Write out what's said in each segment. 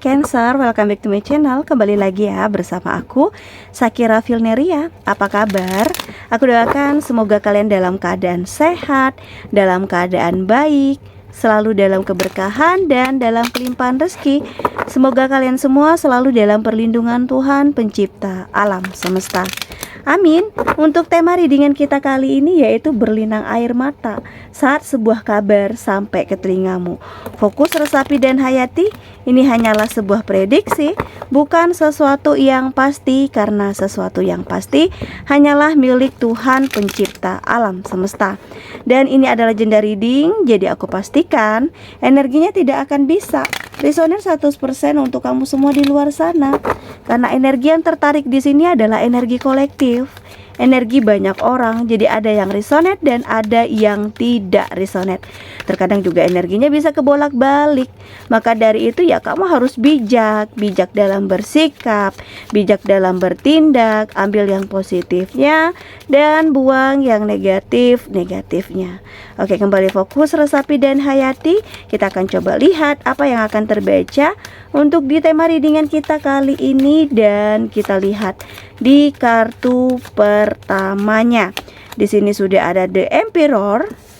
Cancer, welcome back to my channel. Kembali lagi ya bersama aku, Shakira Vilneria. Apa kabar? Aku doakan semoga kalian dalam keadaan sehat, dalam keadaan baik, selalu dalam keberkahan dan dalam kelimpahan rezeki. Semoga kalian semua selalu dalam perlindungan Tuhan Pencipta alam semesta. Amin. Untuk tema readingan kita kali ini yaitu berlinang air mata saat sebuah kabar sampai ke telingamu. Fokus, resapi dan hayati. Ini hanyalah sebuah prediksi, bukan sesuatu yang pasti, karena sesuatu yang pasti hanyalah milik Tuhan Pencipta alam semesta. Dan ini adalah jenda reading, jadi aku pastikan energinya tidak akan bisa resonan 100% untuk kamu semua di luar sana. Karena energi yang tertarik di sini adalah energi kolektif, energi banyak orang. Jadi ada yang resonate dan ada yang tidak resonate. Terkadang juga energinya bisa kebolak-balik. Maka dari itu ya kamu harus bijak dalam bersikap, bijak dalam bertindak. Ambil yang positifnya dan buang yang negatifnya. Oke, kembali fokus, resapi dan hayati. Kita akan coba lihat apa yang akan terbaca untuk di tema readingan kita kali ini. Dan kita lihat di kartu pertamanya. Di sini sudah ada The Emperor.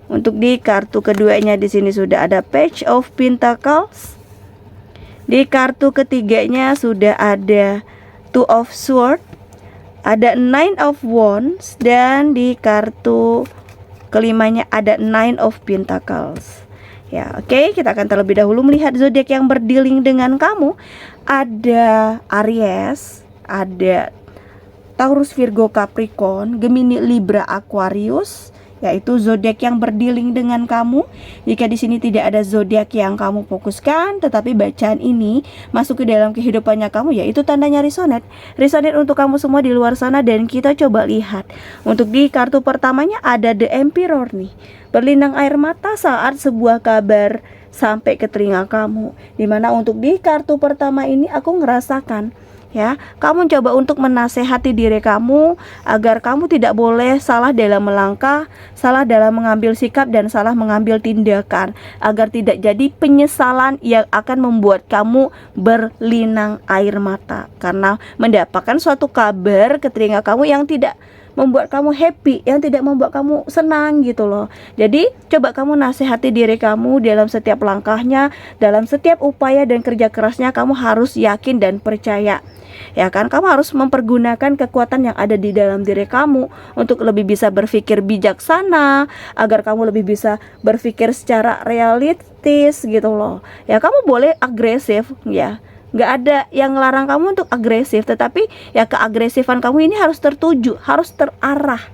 Untuk di kartu keduanya di sini sudah ada Page of Pentacles. Di kartu ketiganya sudah ada Two of Swords, ada Nine of Wands, dan di kartu kelimanya ada Nine of Pentacles. Ya, oke, kita akan terlebih dahulu melihat zodiak yang berdealing dengan kamu. Ada Aries, ada Taurus, Virgo, Capricorn, Gemini, Libra, Aquarius, yaitu zodiak yang berdealing dengan kamu. Jika di sini tidak ada zodiak yang kamu fokuskan, tetapi bacaan ini masuk ke dalam kehidupannya kamu, yaitu tandanya resonate. Resonate untuk kamu semua di luar sana. Dan kita coba lihat untuk di kartu pertamanya ada The Emperor nih. Berlinang air mata saat sebuah kabar sampai ke telinga kamu. Dimana untuk di kartu pertama ini aku ngerasakan ya, kamu coba untuk menasehati diri kamu agar kamu tidak boleh salah dalam melangkah, salah dalam mengambil sikap, dan salah mengambil tindakan, agar tidak jadi penyesalan yang akan membuat kamu berlinang air mata karena mendapatkan suatu kabar ke telinga kamu yang tidak membuat kamu happy, yang tidak membuat kamu senang gitu loh. Jadi coba kamu nasihati diri kamu dalam setiap langkahnya, dalam setiap upaya dan kerja kerasnya. Kamu harus yakin dan percaya, ya kan? Kamu harus mempergunakan kekuatan yang ada di dalam diri kamu untuk lebih bisa berpikir bijaksana, agar kamu lebih bisa berpikir secara realistis gitu loh. Ya, kamu boleh agresif ya, nggak ada yang ngelarang kamu untuk agresif, tetapi ya keagresifan kamu ini harus tertuju, harus terarah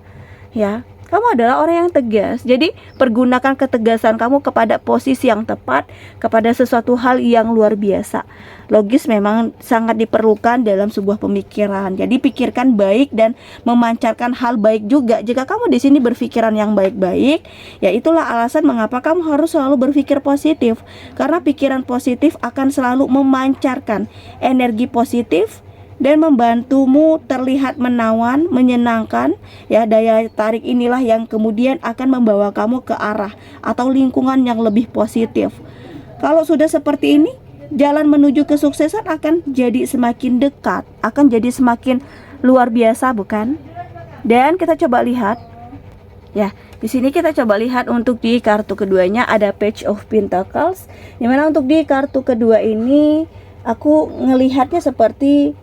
ya. Kamu adalah orang yang tegas, jadi pergunakan ketegasan kamu kepada posisi yang tepat, kepada sesuatu hal yang luar biasa. Logis memang sangat diperlukan dalam sebuah pemikiran. Jadi pikirkan baik dan memancarkan hal baik juga. Jika kamu di sini berpikiran yang baik-baik, ya itulah alasan mengapa kamu harus selalu berpikir positif. Karena pikiran positif akan selalu memancarkan energi positif dan membantumu terlihat menawan, menyenangkan. Ya, daya tarik inilah yang kemudian akan membawa kamu ke arah atau lingkungan yang lebih positif. Kalau sudah seperti ini, jalan menuju kesuksesan akan jadi semakin dekat, akan jadi semakin luar biasa, bukan? Dan kita coba lihat ya, di sini kita coba lihat untuk di kartu keduanya ada Page of Pentacles. Dimana untuk di kartu kedua ini aku ngelihatnya seperti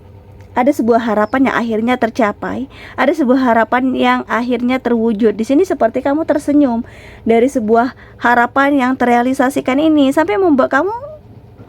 ada sebuah harapan yang akhirnya tercapai, ada sebuah harapan yang akhirnya terwujud. Di sini seperti kamu tersenyum dari sebuah harapan yang terrealisasikan ini, sampai membuat kamu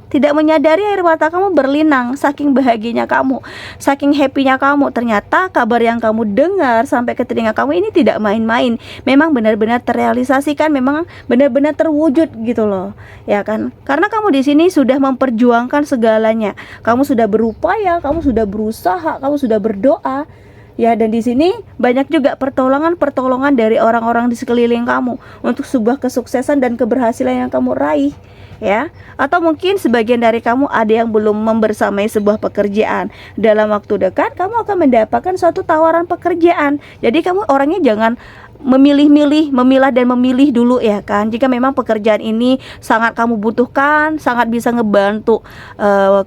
tidak menyadari air mata kamu berlinang. Saking bahagianya kamu, saking happynya kamu, ternyata kabar yang kamu dengar sampai ke telinga kamu ini tidak main-main. Memang benar-benar terrealisasikan, memang benar-benar terwujud gitu loh, ya kan? Karena kamu di sini sudah memperjuangkan segalanya. Kamu sudah berupaya, kamu sudah berusaha, kamu sudah berdoa. Ya, dan di sini banyak juga pertolongan dari orang-orang di sekeliling kamu untuk sebuah kesuksesan dan keberhasilan yang kamu raih. Ya, atau mungkin sebagian dari kamu ada yang belum membersamai sebuah pekerjaan. Dalam waktu dekat kamu akan mendapatkan suatu tawaran pekerjaan. Jadi kamu orangnya jangan memilah dan memilih dulu ya kan. Jika memang pekerjaan ini sangat kamu butuhkan, sangat bisa ngebantu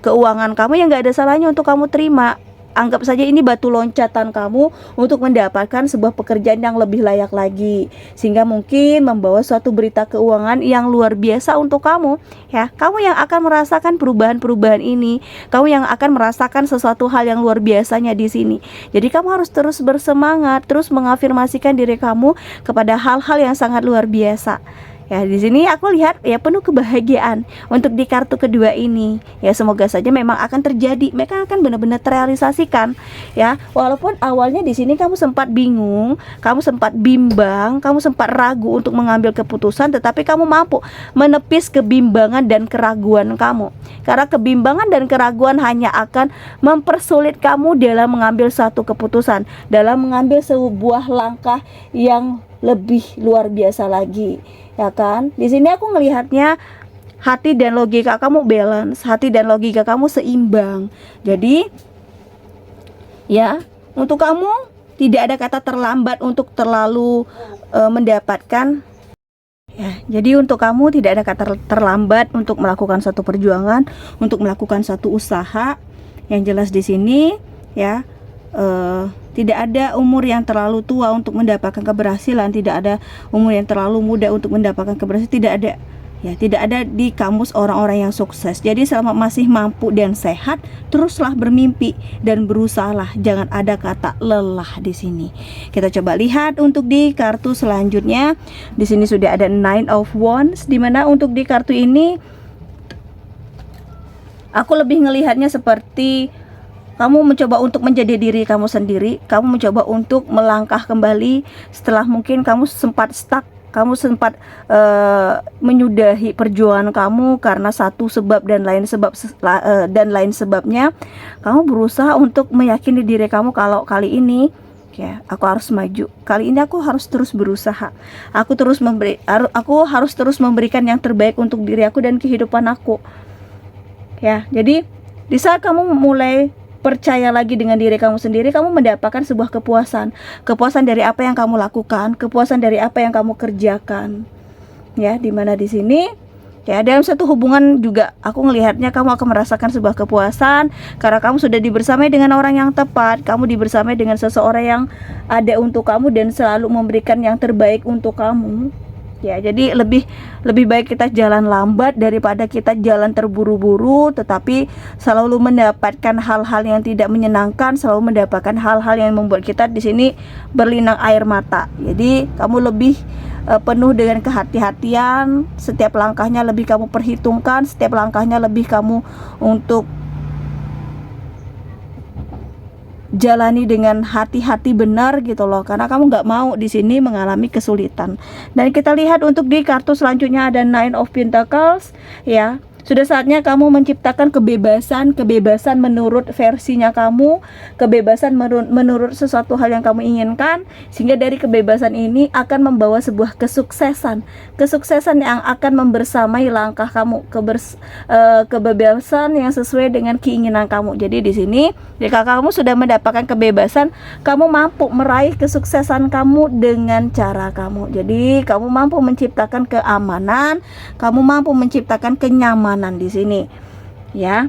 keuangan kamu, ya nggak ada salahnya untuk kamu terima. Anggap saja ini batu loncatan kamu untuk mendapatkan sebuah pekerjaan yang lebih layak lagi, sehingga mungkin membawa suatu berita keuangan yang luar biasa untuk kamu ya. Kamu yang akan merasakan perubahan-perubahan ini, kamu yang akan merasakan sesuatu hal yang luar biasanya di sini. Jadi kamu harus terus bersemangat, terus mengafirmasikan diri kamu kepada hal-hal yang sangat luar biasa. Ya, di sini aku lihat ya penuh kebahagiaan untuk di kartu kedua ini. Ya, semoga saja memang akan terjadi. Mereka akan benar-benar terrealisasikan. Ya, walaupun awalnya di sini kamu sempat bingung, kamu sempat bimbang, kamu sempat ragu untuk mengambil keputusan, tetapi kamu mampu menepis kebimbangan dan keraguan kamu. Karena kebimbangan dan keraguan hanya akan mempersulit kamu dalam mengambil satu keputusan, dalam mengambil sebuah langkah yang lebih luar biasa lagi. Ya kan? Di sini aku melihatnya hati dan logika kamu balance, hati dan logika kamu seimbang. Jadi ya, untuk kamu tidak ada kata terlambat untuk terlalu mendapatkan. Ya, jadi untuk kamu tidak ada kata terlambat untuk melakukan satu perjuangan, untuk melakukan satu usaha. Yang jelas di sini ya, tidak ada umur yang terlalu tua untuk mendapatkan keberhasilan, tidak ada umur yang terlalu muda untuk mendapatkan keberhasilan, tidak ada. Ya, tidak ada di kamus orang-orang yang sukses. Jadi selama masih mampu dan sehat, teruslah bermimpi dan berusahalah. Jangan ada kata lelah di sini. Kita coba lihat untuk di kartu selanjutnya. Di sini sudah ada Nine of Wands, di mana untuk di kartu ini aku lebih ngelihatnya seperti kamu mencoba untuk menjadi diri kamu sendiri. Kamu mencoba untuk melangkah kembali setelah mungkin kamu sempat stuck, kamu sempat menyudahi perjuangan kamu karena satu sebab dan lain sebabnya. Kamu berusaha untuk meyakini diri kamu kalau kali ini ya, aku harus maju. Kali ini aku harus terus berusaha. Aku harus terus memberikan yang terbaik untuk diri aku dan kehidupan aku. Ya, jadi di saat kamu mulai percaya lagi dengan diri kamu sendiri, kamu mendapatkan sebuah kepuasan. Kepuasan dari apa yang kamu lakukan, kepuasan dari apa yang kamu kerjakan. Ya, dimana di sini ya, dalam satu hubungan juga aku melihatnya kamu akan merasakan sebuah kepuasan karena kamu sudah dibersamai dengan orang yang tepat. Kamu dibersamai dengan seseorang yang ada untuk kamu dan selalu memberikan yang terbaik untuk kamu. Ya, jadi lebih baik kita jalan lambat daripada kita jalan terburu-buru, tetapi selalu mendapatkan hal-hal yang tidak menyenangkan, selalu mendapatkan hal-hal yang membuat kita di sini berlinang air mata. Jadi kamu lebih penuh dengan kehati-hatian, setiap langkahnya lebih kamu perhitungkan, setiap langkahnya lebih kamu untuk jalani dengan hati-hati benar gitu loh, karena kamu nggak mau di sini mengalami kesulitan. Dan kita lihat untuk di kartu selanjutnya ada Nine of Pentacles ya. Sudah saatnya kamu menciptakan kebebasan menurut versinya kamu, kebebasan menurut sesuatu hal yang kamu inginkan, sehingga dari kebebasan ini akan membawa sebuah kesuksesan yang akan membersamai langkah kamu, kebebasan yang sesuai dengan keinginan kamu. Jadi di sini jika kamu sudah mendapatkan kebebasan, kamu mampu meraih kesuksesan kamu dengan cara kamu. Jadi kamu mampu menciptakan keamanan, kamu mampu menciptakan kenyamanan di sini ya.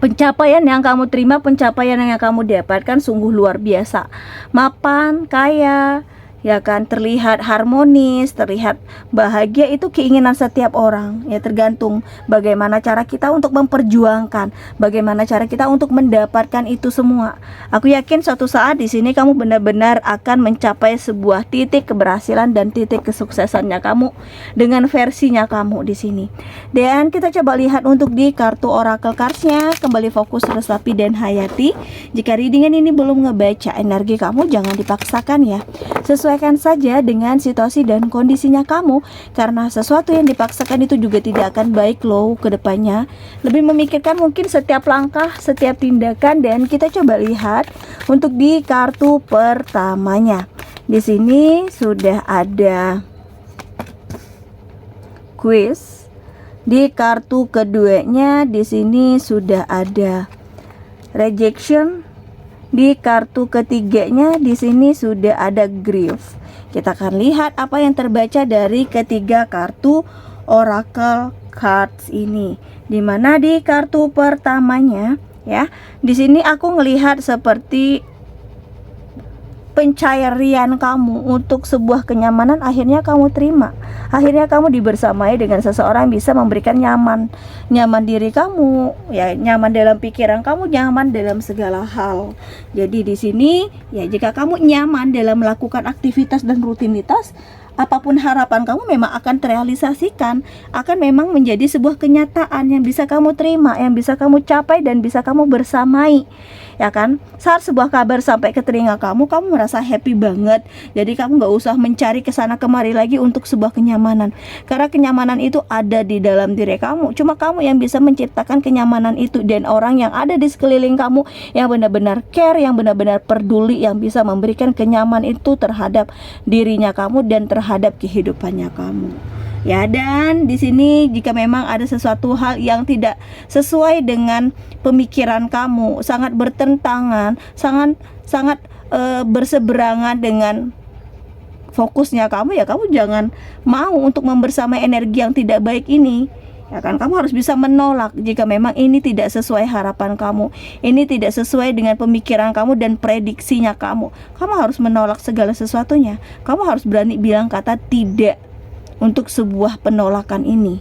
Pencapaian yang kamu terima, pencapaian yang kamu dapatkan sungguh luar biasa, mapan, kaya ya kan, terlihat harmonis, terlihat bahagia. Itu keinginan setiap orang ya, tergantung bagaimana cara kita untuk memperjuangkan, bagaimana cara kita untuk mendapatkan itu semua. Aku yakin suatu saat di sini kamu benar-benar akan mencapai sebuah titik keberhasilan dan titik kesuksesannya kamu dengan versinya kamu di sini. Dan kita coba lihat untuk di kartu oracle cards-nya. Kembali fokus, resapi dan hayati. Jika readingan ini belum ngebaca energi kamu, jangan dipaksakan ya. Sesuaikan saja dengan situasi dan kondisinya kamu, karena sesuatu yang dipaksakan itu juga tidak akan baik loh ke depannya. Lebih memikirkan mungkin setiap langkah, setiap tindakan. Dan kita coba lihat untuk di kartu pertamanya. Di sini sudah ada quiz. Di kartu keduanya di sini sudah ada rejection. Di kartu ketiganya di sini sudah ada grief. Kita akan lihat apa yang terbaca dari ketiga kartu Oracle Cards ini. Dimana di kartu pertamanya ya, di sini aku ngelihat seperti pencarian kamu untuk sebuah kenyamanan akhirnya kamu terima. Akhirnya kamu dibersamai dengan seseorang yang bisa memberikan nyaman diri kamu, ya, nyaman dalam pikiran kamu, nyaman dalam segala hal. Jadi di sini ya, jika kamu nyaman dalam melakukan aktivitas dan rutinitas, apapun harapan kamu memang akan terrealisasikan, akan memang menjadi sebuah kenyataan yang bisa kamu terima, yang bisa kamu capai dan bisa kamu bersamai, ya kan? Saat sebuah kabar sampai ke telinga kamu merasa happy banget. Jadi kamu gak usah mencari kesana kemari lagi untuk sebuah kenyamanan, karena kenyamanan itu ada di dalam diri kamu. Cuma kamu yang bisa menciptakan kenyamanan itu, dan orang yang ada di sekeliling kamu yang benar-benar care, yang benar-benar peduli, yang bisa memberikan kenyamanan itu terhadap dirinya kamu dan terhadap kehidupannya kamu. Ya, dan di sini jika memang ada sesuatu hal yang tidak sesuai dengan pemikiran kamu, sangat bertentangan, sangat berseberangan dengan fokusnya kamu, ya kamu jangan mau untuk membersamai energi yang tidak baik ini. Ya kan, kamu harus bisa menolak jika memang ini tidak sesuai harapan kamu, ini tidak sesuai dengan pemikiran kamu dan prediksinya kamu. Kamu harus menolak segala sesuatunya. Kamu harus berani bilang kata tidak untuk sebuah penolakan ini.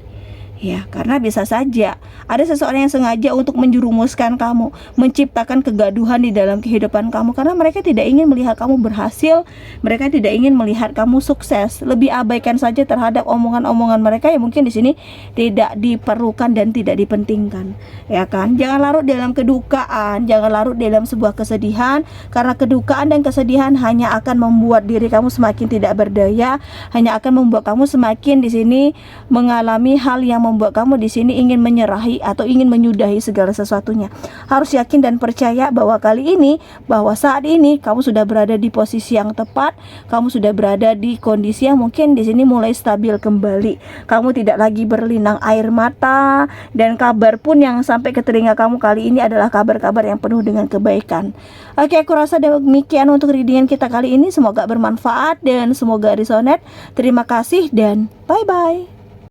Ya, karena bisa saja ada seseorang yang sengaja untuk menjerumuskan kamu, menciptakan kegaduhan di dalam kehidupan kamu, karena mereka tidak ingin melihat kamu berhasil, mereka tidak ingin melihat kamu sukses. Lebih abaikan saja terhadap omongan-omongan mereka yang mungkin di sini tidak diperlukan dan tidak dipentingkan. Ya kan? Jangan larut dalam kedukaan, jangan larut dalam sebuah kesedihan, karena kedukaan dan kesedihan hanya akan membuat diri kamu semakin tidak berdaya, hanya akan membuat kamu semakin di sini mengalami hal yang membuat kamu di sini ingin menyerahi atau ingin menyudahi segala sesuatunya. Harus yakin dan percaya bahwa kali ini, bahwa saat ini kamu sudah berada di posisi yang tepat, kamu sudah berada di kondisi yang mungkin di sini mulai stabil kembali. Kamu tidak lagi berlinang air mata, dan kabar pun yang sampai ke telinga kamu kali ini adalah kabar-kabar yang penuh dengan kebaikan. Oke, aku rasa demikian untuk readingan kita kali ini. Semoga bermanfaat dan semoga resonate. Terima kasih dan bye-bye.